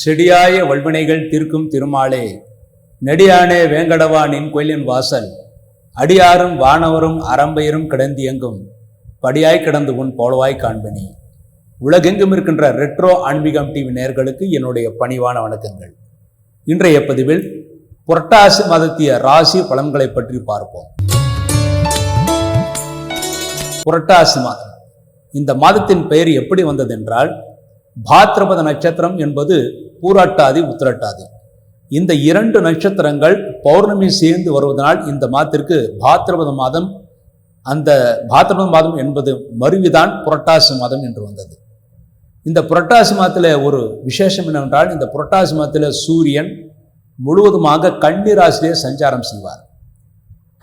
செடியாய வல்வினைகள் தீர்க்கும் திருமாலே, நெடியானே வேங்கடவா நின் கோயிலின் வாசல், அடியாரும் வானவரும் அறம்பெயரும் கிடந்தியங்கும் படியாய் கிடந்து உன் போலவாய் காண்பனி. உலகெங்கும் இருக்கின்ற ரெட்ரோ ஆன்மீகம் டிவி நேயர்களுக்கு என்னுடைய பணிவான வணக்கங்கள். இன்றைய பதிவில் புரட்டாசி மாதத்திய ராசி பலன்களை பற்றி பார்ப்போம். புரட்டாசி மாதம், இந்த மாதத்தின் பெயர் எப்படி வந்ததென்றால், பாத்ரபத நட்சத்திரம் என்பது பூராட்டாதி உத்திரட்டாதி. இந்த இரண்டு நட்சத்திரங்கள் பௌர்ணமி சேர்ந்து வருவதனால் இந்த மாதத்திற்கு பாத்ரபத மாதம், அந்த பாத்ரபத மாதம் என்பது மருவிதான் புரட்டாசி மாதம் என்று வந்தது. இந்த புரட்டாசி மாதத்தில் ஒரு விசேஷம் என்னவென்றால், இந்த புரட்டாசி மாதத்தில் சூரியன் முழுவதுமாக கன்னி ராசியிலே சஞ்சாரம் செய்வார்.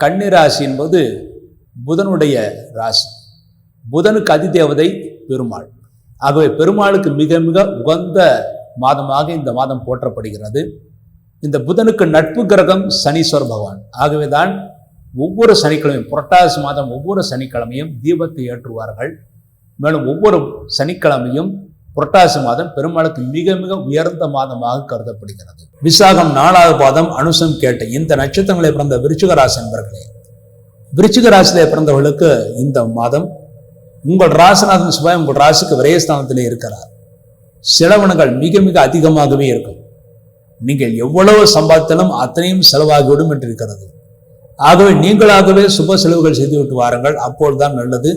கன்னி ராசி என்பது புதனுடைய ராசி. புதனுக்கு அதிதேவதை பெருமாள். ஆகவே பெருமாளுக்கு மிக மிக உகந்த மாதமாக இந்த மாதம் போற்றப்படுகிறது. இந்த புதனுக்கு நட்பு கிரகம் சனீஸ்வர பகவான். ஆகவே தான் ஒவ்வொரு சனிக்கிழமையும், புரட்டாசி மாதம் ஒவ்வொரு சனிக்கிழமையும் தீபத்தை ஏற்றுவார்கள். மேலும் ஒவ்வொரு சனிக்கிழமையும் புரட்டாசி மாதம் பெருமாளுக்கு மிக மிக உயர்ந்த மாதமாக கருதப்படுகிறது. விசாகம் 4வது பாதம், அனுசம் கேட்ட இந்த நட்சத்திரங்களை பிறந்த விருச்சிக ராசி என்பர்களே, விருச்சிக ராசியிலே பிறந்தவர்களுக்கு இந்த மாதம் உங்கள் ராசிநாதன் சுபாய் உங்கள் ராசிக்கு விரயஸ்தானத்திலே இருக்கிறார். செலவினங்கள் மிக மிக அதிகமாகவே இருக்கும். நீங்கள் எவ்வளவு சம்பாதித்தாலும் அத்தனையும் செலவாகிவிடும் என்று இருக்கிறது. ஆகவே நீங்களாகவே சுப செலவுகள் செய்துவிட்டு வாருங்கள், அப்போதுதான் நல்லது.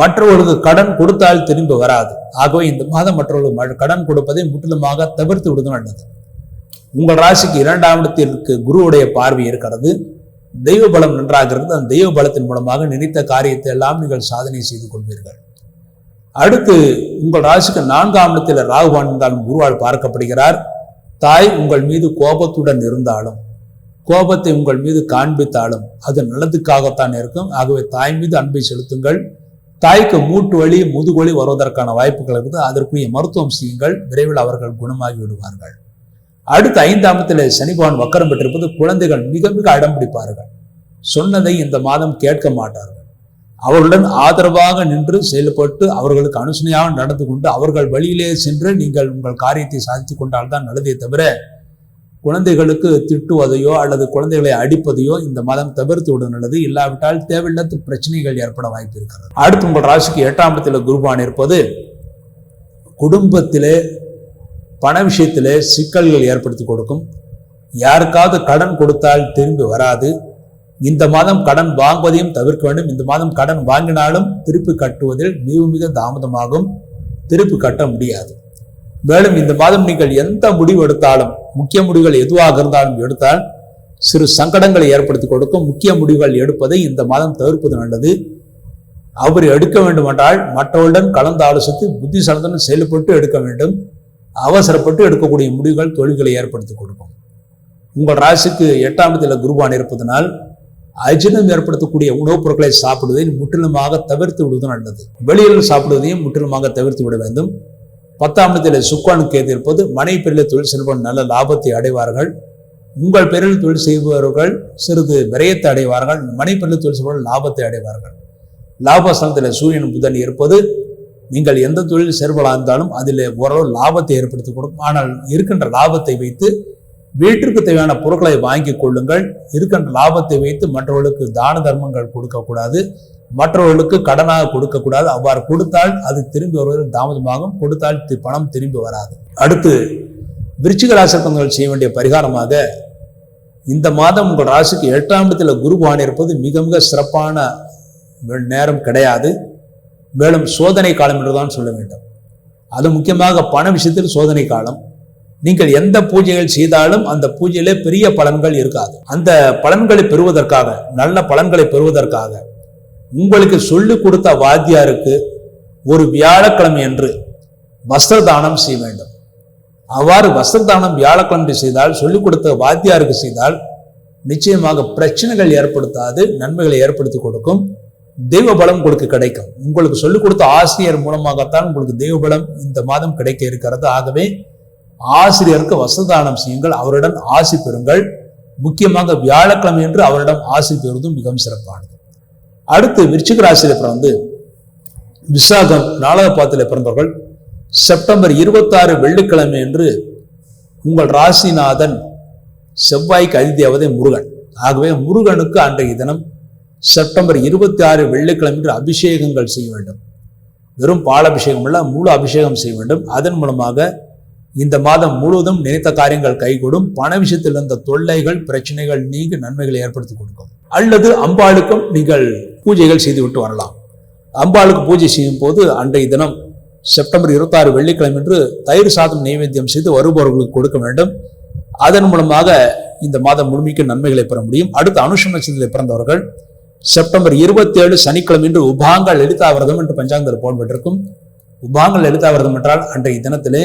மற்றவர்களுக்கு கடன் கொடுத்தால் திரும்பி வராது. ஆகவே இந்த மாதம் மற்றவர்களுக்கு கடன் கொடுப்பதை முற்றிலுமாக தவிர்த்து விடுவது நல்லது. உங்கள் ராசிக்கு 2ஆம் இடத்திற்கு குருவுடைய பார்வை இருக்கிறது. தெய்வ பலம் நன்றாக இருக்கிறது. அந்த தெய்வ பலத்தின் மூலமாக நினைத்த காரியத்தை எல்லாம் நீங்கள் சாதனை செய்து கொள்வீர்கள். அடுத்து உங்கள் ராசிக்கு 4ஆம் இடத்தில் ராகுவான் இருந்தாலும் குருவால் பார்க்கப்படுகிறார். தாய் உங்கள் மீது கோபத்துடன் இருந்தாலும், கோபத்தை உங்கள் மீது காண்பித்தாலும் அது நல்லதுக்காகத்தான் இருக்கும். ஆகவே தாய் மீது அன்பை செலுத்துங்கள். தாய்க்கு மூட்டு வலி முதுகுவலி வருவதற்கான வாய்ப்புகள் இருக்குது. அதற்குரிய மருத்துவம் செய்யுங்கள். விரைவில் அவர்கள் குணமாகி விடுவார்கள். அடுத்து 5ஆம் இடத்தில் சனி பகவான் வக்கரம் பெற்றிருப்பது குழந்தைகள் மிக மிக அடம் பிடிப்பார்கள். சொன்னதை இந்த மாதம் கேட்க மாட்டார்கள். அவர்களுடன் ஆதரவாக நின்று செயல்பட்டு அவர்களுக்கு அனுசனையாக நடந்து கொண்டு அவர்கள் வழியிலே சென்று நீங்கள் உங்கள் காரியத்தை சாதித்து கொண்டால்தான் நல்லதே தவிர, குழந்தைகளுக்கு திட்டுவதையோ அல்லது குழந்தைகளை அடிப்பதையோ இந்த மாதம் தவிர்த்து விட நல்லது. இல்லாவிட்டால் தேவையில்லாத பிரச்சனைகள் ஏற்பட வாய்ப்பு இருக்கிறது. அடுத்து உங்கள் ராசிக்கு 8ஆம் இடத்தில் குருவான் இருப்பது குடும்பத்திலே பண விஷயத்திலே சிக்கல்கள் ஏற்படுத்தி கொடுக்கும். யாருக்காவது கடன் கொடுத்தால் திரும்பி வராது. இந்த மாதம் கடன் வாங்குவதையும் தவிர்க்க வேண்டும். இந்த மாதம் கடன் வாங்கினாலும் திருப்பி கட்டுவதில் மிக மிக தாமதமாகும். திருப்பி கட்ட முடியாது. மேலும் இந்த மாதம் நீங்கள் எந்த முடிவு எடுத்தாலும், முக்கிய முடிவுகள் எதுவாக இருந்தாலும் எடுத்தால் சிறு சங்கடங்களை ஏற்படுத்தி கொடுக்கும். முக்கிய முடிவுகள் எடுப்பதை இந்த மாதம் தவிர்ப்பது நல்லது. அவர் எடுக்க வேண்டும் என்றால் மற்றவர்களுடன் கலந்து ஆலோசித்து புத்திசாலித்தனம் செயல்பட்டு எடுக்க வேண்டும். அவசரப்பட்டு எடுக்கக்கூடிய முடிவுகள் தொழில்களை ஏற்படுத்தி கொடுக்கும். உங்கள் ராசிக்கு 8ஆம் இடத்தில் குருவான் இருப்பதனால் அஜீரணம் ஏற்படுத்தக்கூடிய உணவுப் பொருட்களை சாப்பிடுவதை முற்றிலுமாக தவிர்த்து விடுவது நல்லது. வெளியில் சாப்பிடுவதையும் முற்றிலுமாக தவிர்த்து விட வேண்டும். 10ஆம் இடத்தில் சுக்கிரன் கேது இருப்பது மனை பேரில் தொழில் செய்பவர்கள் நல்ல லாபத்தை அடைவார்கள். உங்கள் பேரில் தொழில் செய்பவர்கள் சிறிது விரயத்தை அடைவார்கள். மனை பேரில் தொழில் செய்பவர்கள் லாபத்தை அடைவார்கள். லாபஸ்தானத்தில் சூரியன் புதன் இருப்பது நீங்கள் எந்த தொழில் செயல்படாக இருந்தாலும் அதில் ஓரளவு லாபத்தை ஏற்படுத்தி கொடுக்கும். ஆனால் இருக்கின்ற லாபத்தை வைத்து வீட்டிற்கு தேவையான பொருட்களை வாங்கி கொள்ளுங்கள். இருக்கின்ற லாபத்தை வைத்து மற்றவர்களுக்கு தான தர்மங்கள் கொடுக்கக்கூடாது. மற்றவர்களுக்கு கடனாக கொடுக்கக்கூடாது. அவ்வாறு கொடுத்தால் அது திரும்பி வருவதில் தாமதமாகும். கொடுத்தால் பணம் திரும்பி வராது. அடுத்து விருச்சிக ராசிகள் செய்ய வேண்டிய பரிகாரமாக, இந்த மாதம் உங்கள் ராசிக்கு 8ஆம் இடத்தில் குருவான் இருப்பது மிக மிக சிறப்பான நேரம் கிடையாது. மேலும் சோதனை காலம் என்றுதான் சொல்ல வேண்டும். அது முக்கியமாக பண விஷயத்தில் சோதனை காலம். நீங்கள் எந்த பூஜைகள் செய்தாலும் அந்த பூஜையிலே பெரிய பலன்கள் இருக்காது. அந்த பலன்களை பெறுவதற்காக, நல்ல பலன்களை பெறுவதற்காக உங்களுக்கு சொல்லிக் கொடுத்த வாத்தியாருக்கு ஒரு வியாழக்கிழமை என்று வஸ்திர தானம் செய்ய வேண்டும். அவ்வாறு வஸ்திர தானம் வியாழக்கிழமை செய்தால், சொல்லிக் கொடுத்த வாத்தியாருக்கு செய்தால் நிச்சயமாக பிரச்சனைகள் ஏற்படுத்தாது, நன்மைகளை ஏற்படுத்தி கொடுக்கும். தெய்வ பலம் உங்களுக்கு கிடைக்கும். உங்களுக்கு சொல்லிக் கொடுத்த ஆசிரியர் மூலமாகத்தான் உங்களுக்கு தெய்வ பலம் இந்த மாதம் கிடைக்க இருக்கிறது. ஆகவே ஆசிரியருக்கு வஸ்திரதானம் செய்யுங்கள். அவரிடம் ஆசி பெறுங்கள். முக்கியமாக வியாழக்கிழமை என்று அவரிடம் ஆசி பெறுவதும் மிகவும் சிறப்பானது. அடுத்து விருச்சிக ராசியில பிறந்து விசாகம் 4வது பாதத்தில் பிறந்தவர்கள் செப்டம்பர் 26 வெள்ளிக்கிழமை என்று உங்கள் ராசிநாதன் செவ்வாய்க்கு அதிதேவதை முருகன். ஆகவே முருகனுக்கு அன்றைய தினம் செப்டம்பர் 26 வெள்ளிக்கிழமை அபிஷேகங்கள் செய்ய வேண்டும். வெறும் பால் அபிஷேகம் அல்ல, முழு அபிஷேகம் செய்ய வேண்டும். அதன் மூலமாக இந்த மாதம் முழுவதும் நினைத்த காரியங்கள் கைகூடும். பண விஷயத்தில் இருந்த தொல்லைகள் பிரச்சனைகள் நீங்கி நன்மைகளை ஏற்படுத்தி கொடுக்கும். அல்லது அம்பாளுக்கும் நீங்கள் பூஜைகள் செய்துவிட்டு வரலாம். அம்பாளுக்கு பூஜை செய்யும் போது அன்றைய தினம் செப்டம்பர் 26 வெள்ளிக்கிழமை என்று தயிர் சாதம் நைவேத்தியம் செய்து வருபவர்களுக்கு கொடுக்க வேண்டும். அதன் மூலமாக இந்த மாதம் முழுமைக்கு நன்மைகளை பெற முடியும். அடுத்து அனுஷம் நட்சத்திரத்தில் பிறந்தவர்கள் செப்டம்பர் 27 சனிக்கிழமை என்று உபாங்க லலிதாவிரதம் என்று பஞ்சாங்கத்தில் போடப்பட்டிருக்கும். உபாங்க லலிதாவிரதம் என்றால் அன்றைய தினத்திலே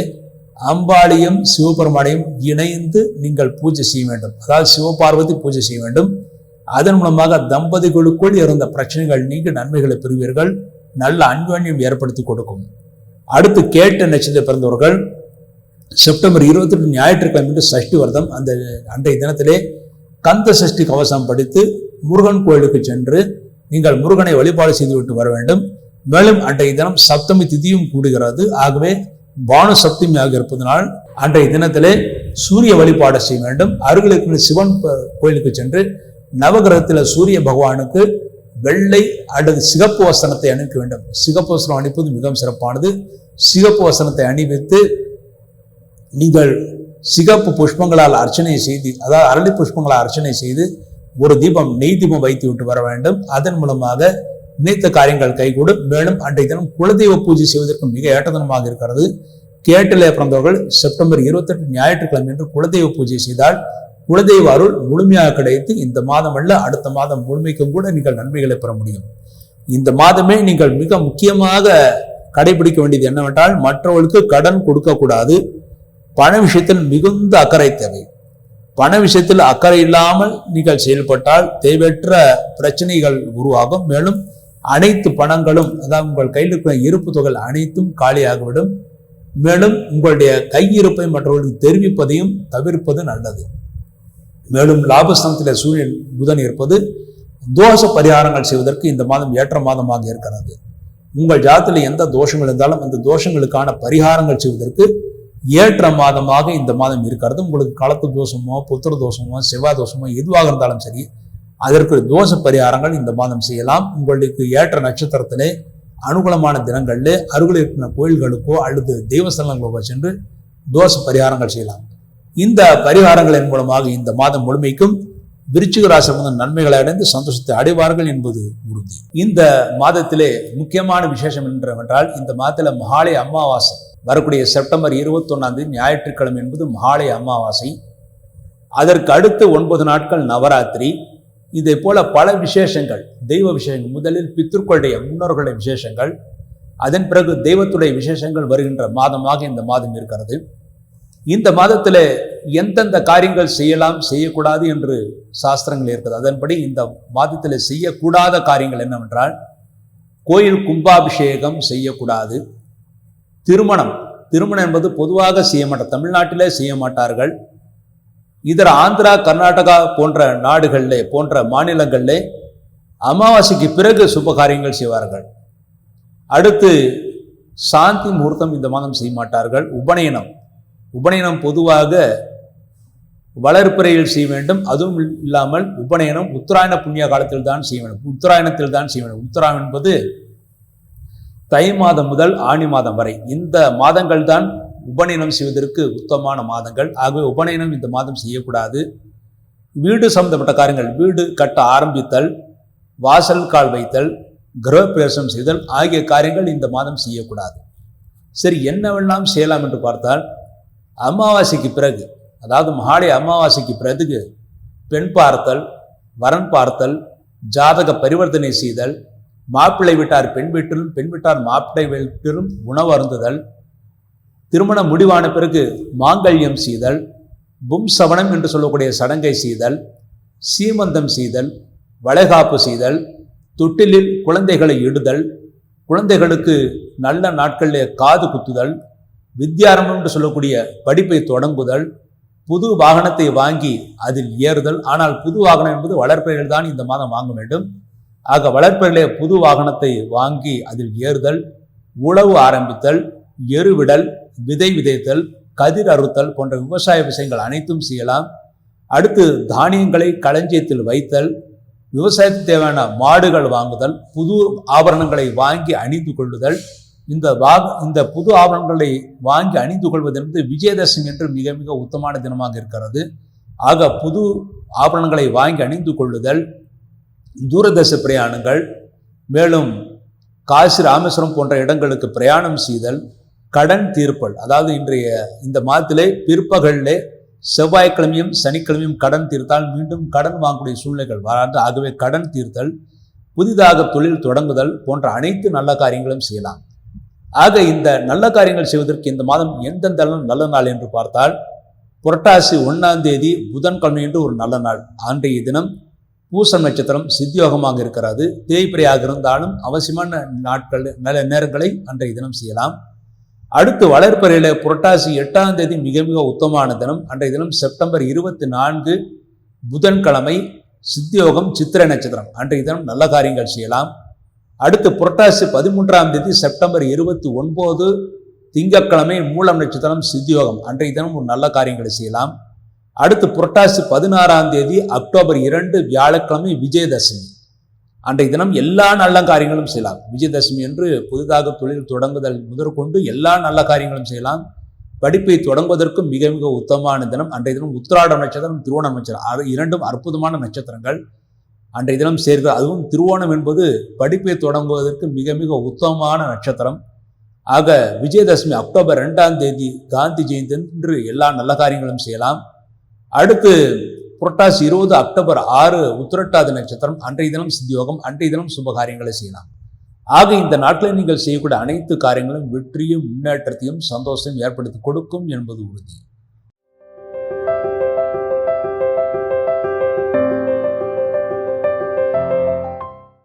அம்பாளையும் சிவபெருமானையும் இணைந்து நீங்கள் பூஜை செய்ய வேண்டும். அதாவது சிவபார்வதி பூஜை செய்ய வேண்டும். அதன் மூலமாக தம்பதிகளுக்குள் இருந்த பிரச்சனைகள் நீங்கி நன்மைகளை பெறுவீர்கள். நல்ல அன்யோன்யம் ஏற்படுத்தி கொடுக்கும். அடுத்து கேட்ட நட்சத்திரத்தில் பிறந்தவர்கள் செப்டம்பர் 28 ஞாயிற்றுக்கிழமை சஷ்டி விரதம். அந்த அன்றைய தினத்திலே கந்த சஷ்டி கவசம் படித்து முருகன் கோயிலுக்கு சென்று நீங்கள் முருகனை வழிபாடு செய்துவிட்டு வர வேண்டும். மேலும் அன்றைய தினம் சப்தமி திதியும் கூடுகிறது. ஆகவே பானு சப்தமியாக இருப்பதனால் அன்றைய தினத்திலே சூரிய வழிபாடு செய்ய வேண்டும். அருகில் இருக்கிற சிவன் கோயிலுக்கு சென்று நவகிரகத்தில் சூரிய பகவானுக்கு வெள்ளை அல்லது சிகப்பு வசனத்தை அணிவிக்க வேண்டும். சிகப்பு வசனம் அணிப்பது மிகவும் சிறப்பானது. சிகப்பு வசனத்தை அணிவித்து நீங்கள் சிகப்பு புஷ்பங்களால் அர்ச்சனை செய்து, அதாவது அரளி புஷ்பங்களால் அர்ச்சனை செய்து ஒரு தீபம் நெய் தீபம் வைத்து விட்டு வர வேண்டும். அதன் மூலமாக நினைத்த காரியங்கள் கைகூடும். மேலும் அன்றைய தினம் குலதெய்வ பூஜை செய்வதற்கு மிக ஏற்ற தினமாக இருக்கிறது. கேட்டிலே பிறந்தவர்கள் செப்டம்பர் 28 ஞாயிற்றுக்கிழமை என்று குலதெய்வ பூஜை செய்தால் குலதெய்வ அருள் முழுமையாக கிடைத்து இந்த மாதம் அல்ல அடுத்த மாதம் முழுமைக்கும் கூட நீங்கள் நன்மைகளை பெற முடியும். இந்த மாதமே நீங்கள் மிக முக்கியமாக கடைபிடிக்க வேண்டியது என்னவென்றால் மற்றவர்களுக்கு கடன் கொடுக்கக்கூடாது. பண விஷயத்தில் மிகுந்த அக்கறை தேவை. பண விஷயத்தில் அக்கறை இல்லாமல் நீங்கள் செயல்பட்டால் தேவையற்ற பிரச்சனைகள் உருவாகும். மேலும் அனைத்து பணங்களும், அதாவது உங்கள் கையில் இருக்கிற இருப்பு தொகை அனைத்தும் காலியாகிவிடும். மேலும் உங்களுடைய கையிருப்பை மற்றவர்களுக்கு தெரிவிப்பதையும் தவிர்ப்பது நல்லது. மேலும் லாபஸ்தானத்தில் சூரியன் புதன் இருப்பது தோஷ பரிகாரங்கள் செய்வதற்கு இந்த மாதம் ஏற்ற மாதமாக இருக்கிறது. உங்கள் ஜாதகத்தில் எந்த தோஷங்கள் இருந்தாலும் அந்த தோஷங்களுக்கான பரிகாரங்கள் செய்வதற்கு ஏற்ற மாதமாக இந்த மாதம் இருக்கிறது. உங்களுக்கு களத்து தோஷமோ புத்திர தோஷமோ செவ்வாய் தோஷமோ எதுவாக இருந்தாலும் சரி அதற்கு தோஷ பரிகாரங்கள் இந்த மாதம் செய்யலாம். உங்களுக்கு ஏற்ற நட்சத்திரத்திலே அனுகூலமான தினங்களிலே அருகில் இருக்கிற கோயில்களுக்கோ அல்லது தெய்வஸ்தலங்களுக்கோ சென்று தோஷ பரிகாரங்கள் செய்யலாம். இந்த பரிகாரங்களின் மூலமாக இந்த மாதம் முழுமைக்கும் விருச்சிக ராசி நன்மைகளை அடைந்து சந்தோஷத்தை அடைவார்கள் என்பது உறுதி. இந்த மாதத்திலே முக்கியமான விசேஷம் என்னவென்றால் இந்த மாதத்தில் மகாலய அமாவாசை வரக்கூடிய செப்டம்பர் 21 ஞாயிற்றுக்கிழமை என்பது மகாலய அமாவாசை. அதற்கு அடுத்து 9 நாட்கள் நவராத்திரி. இதே போல பல விசேஷங்கள், தெய்வ விசேஷங்கள். முதலில் பித்ருக்களுடைய முன்னோர்களுடைய விசேஷங்கள், அதன் பிறகு தெய்வத்துடைய விசேஷங்கள் வருகின்ற மாதமாக இந்த மாதம் இருக்கிறது. இந்த மாதத்தில் எந்தெந்த காரியங்கள் செய்யலாம் செய்யக்கூடாது என்று சாஸ்திரங்கள் இருக்கிறது. அதன்படி இந்த மாதத்தில் செய்யக்கூடாத காரியங்கள் என்னவென்றால் கோயில் கும்பாபிஷேகம் செய்யக்கூடாது. திருமணம் என்பது பொதுவாக செய்ய மாட்டார், தமிழ்நாட்டிலே செய்ய மாட்டார்கள். இதர ஆந்திரா கர்நாடகா போன்ற நாடுகளிலே போன்ற மாநிலங்களிலே அமாவாசைக்கு பிறகு சுப காரியங்கள் செய்வார்கள். அடுத்து சாந்தி முகூர்த்தம் இந்த மாதம் செய்ய மாட்டார்கள். உபநயனம் பொதுவாக வளர்ப்பிறையில் செய்ய வேண்டும். அதுவும் இல்லாமல் உபநயனம் உத்தராயண புண்ணிய காலத்தில் தான் செய்ய வேண்டும், உத்தராயணத்தில் தான் செய்ய வேண்டும். உத்தராயணம் என்பது தை மாதம் முதல் ஆணி மாதம் வரை இந்த மாதங்கள் தான் உபநயனம் செய்வதற்கு உத்தமமான மாதங்கள். ஆகவே உபநயனம் இந்த மாதம் செய்யக்கூடாது. வீடு சம்பந்தப்பட்ட காரியங்கள், வீடு கட்ட ஆரம்பித்தல், வாசல் கால் வைத்தல், கிரகப்பிரவேசம் செய்தல் ஆகிய காரியங்கள் இந்த மாதம் செய்யக்கூடாது. சரி, என்னவெல்லாம் செய்யலாம் என்று பார்த்தால் அமாவாசைக்கு பிறகு, அதாவது மகாலய அமாவாசைக்கு பிறகு பெண் பார்த்தல், வரன் பார்த்தல், ஜாதக பரிவர்த்தனை செய்தல், மாப்பிள்ளை வீட்டார் பெண் வீட்டிலும் பெண் வீட்டார் மாப்பிள்ளை வீட்டிலும் உணவு அருந்துதல், திருமணம் முடிவான பிறகு மாங்கல்யம் செய்தல், பும்சவனம் என்று சொல்லக்கூடிய சடங்கை செய்தல், சீமந்தம் செய்தல், வளைகாப்பு செய்தல், தொட்டிலில் குழந்தைகளை இடுதல், குழந்தைகளுக்கு நல்ல நாட்களிலே காது குத்துதல், வித்யாரம்பம் என்று சொல்லக்கூடிய படிப்பை தொடங்குதல், புது வாகனத்தை வாங்கி அதில் ஏறுதல். ஆனால் புது வாகனம் என்பது வளர்ப்பைகள் தான் இந்த மாதம் வாங்க வேண்டும். ஆக வளர்ப்பைகளே புது வாகனத்தை வாங்கி அதில் ஏறுதல், உழவு ஆரம்பித்தல், எருவிடல், விதை விதைத்தல், கதிர் அறுத்தல் போன்ற விவசாய விஷயங்கள் அனைத்தும் செய்யலாம். அடுத்து தானியங்களை களஞ்சியத்தில் வைத்தல், விவசாயத்துக்கு தேவையான மாடுகள் வாங்குதல், புது ஆபரணங்களை வாங்கி அணிந்து கொள்ளுதல். இந்த புது ஆபரணங்களை வாங்கி அணிந்து கொள்வது என்பது விஜயதசமி என்று மிக மிக உத்தமான தினமாக இருக்கிறது. ஆக புது ஆபரணங்களை வாங்கி அணிந்து கொள்ளுதல், தூரதேச பிரயாணங்கள், மேலும் காசி ராமேஸ்வரம் போன்ற இடங்களுக்கு பிரயாணம் செய்தல், கடன் தீர்ப்பல். அதாவது இந்த மாதத்திலே பிற்பகலிலே செவ்வாய்க்கிழமையும் சனிக்கிழமையும் கடன் தீர்த்தால் மீண்டும் கடன் வாங்கக்கூடிய சூழ்நிலைகள் வராது. ஆகவே கடன் தீர்த்தல், புதிதாக தொழில் தொடங்குதல் போன்ற அனைத்து நல்ல காரியங்களும் செய்யலாம். ஆக இந்த நல்ல காரியங்கள் செய்வதற்கு இந்த மாதம் எந்தெந்த நல்ல நாள் என்று பார்த்தால், புரட்டாசி 1ஆம் தேதி புதன்கிழமை என்று ஒரு நல்ல நாள். அன்றைய தினம் பூசம் நட்சத்திரம் சித்தியோகமாக இருக்கிறது. தேய்பிரையாக இருந்தாலும் அவசியமான நாட்கள் நேரங்களை அன்றைய தினம் செய்யலாம். அடுத்து வளர்ப்பறையில புரட்டாசி 8ஆம் தேதி மிக மிக உத்தமமான தினம். அன்றைய தினம் செப்டம்பர் 24 புதன்கிழமை, சித்தியோகம் சித்திரை நட்சத்திரம். அன்றைய தினம் நல்ல காரியங்கள் செய்யலாம். அடுத்து புரட்டாசி 13ஆம் தேதி செப்டம்பர் 29 திங்கட்கிழமை மூலம் நட்சத்திரம் சித்தியோகம். அன்றைய தினம் ஒரு நல்ல காரியங்களை செய்யலாம். அடுத்து புரட்டாசி 16ஆம் தேதி அக்டோபர் 2 வியாழக்கிழமை விஜயதசமி. அன்றைய தினம் எல்லா நல்ல காரியங்களும் செய்யலாம். விஜயதசமி என்று புதிதாக தொழில் தொடங்குதல் முதற்கொண்டு எல்லா நல்ல காரியங்களும் செய்யலாம். படிப்பை தொடங்குவதற்கும் மிக மிக உத்தமமான தினம். அன்றைய தினம் உத்திராட நட்சத்திரம், திருவோணம் நட்சத்திரம் இரண்டும் அற்புதமான நட்சத்திரங்கள் அன்றைய தினம் சேர்க்கிறது. அதுவும் திருவோணம் என்பது படிப்பை தொடங்குவதற்கு மிக மிக உத்தமமான நட்சத்திரம். ஆக விஜயதசமி அக்டோபர் 2ஆம் தேதி காந்தி ஜெயந்தி என்று எல்லா நல்ல காரியங்களும் செய்யலாம். அடுத்து புரட்டாசி 20 அக்டோபர் 6 உத்திரட்டாதி நட்சத்திரம். அன்றைய தினம் சித்தியோகம். அன்றைய தினம் சுப காரியங்களை செய்யலாம். ஆக இந்த நாட்களில் நீங்கள் செய்யக்கூடிய அனைத்து காரியங்களும் வெற்றியும் முன்னேற்றத்தையும் சந்தோஷத்தையும் ஏற்படுத்தி கொடுக்கும் என்பது உறுதி.